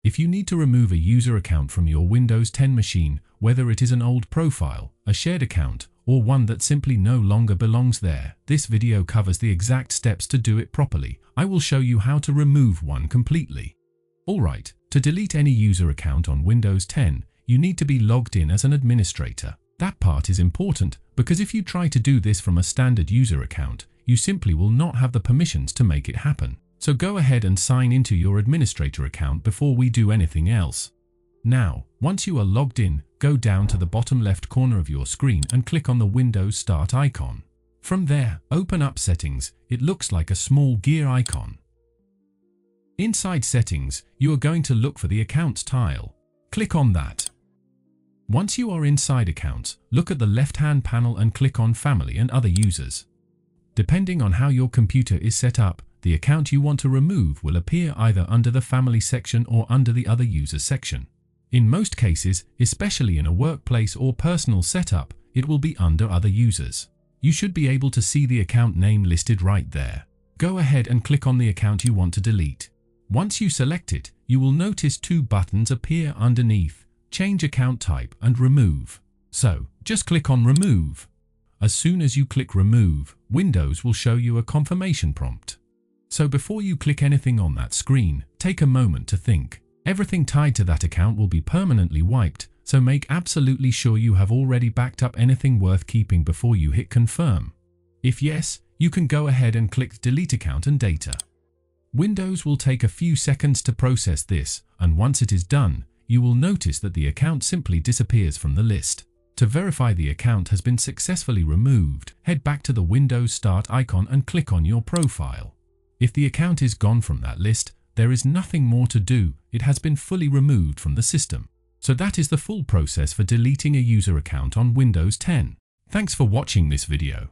If you need to remove a user account from your Windows 10 machine, whether it is an old profile, a shared account, or one that simply no longer belongs there, this video covers the exact steps to do it properly. I will show you how to remove one completely. Alright, to delete any user account on Windows 10, you need to be logged in as an administrator. That part is important because if you try to do this from a standard user account, you simply will not have the permissions to make it happen. So go ahead and sign into your administrator account before we do anything else. Now, once you are logged in, go down to the bottom left corner of your screen and click on the Windows Start icon. From there, open up Settings. It looks like a small gear icon. Inside Settings, you are going to look for the Accounts tile. Click on that. Once you are inside Accounts, look at the left-hand panel and click on Family and Other Users. Depending on how your computer is set up, the account you want to remove will appear either under the Family section or under the Other Users section. In most cases, especially in a workplace or personal setup, it will be under Other Users. You should be able to see the account name listed right there. Go ahead and click on the account you want to delete. Once you select it, you will notice two buttons appear underneath: Change Account Type and Remove. So, just click on Remove. As soon as you click Remove, Windows will show you a confirmation prompt. So before you click anything on that screen, take a moment to think. Everything tied to that account will be permanently wiped, so make absolutely sure you have already backed up anything worth keeping before you hit Confirm. If yes, you can go ahead and click Delete Account and Data. Windows will take a few seconds to process this, and once it is done, you will notice that the account simply disappears from the list. To verify the account has been successfully removed, head back to the Windows Start icon and click on your profile. If the account is gone from that list, there is nothing more to do. It has been fully removed from the system. So that is the full process for deleting a user account on Windows 10. Thanks for watching this video.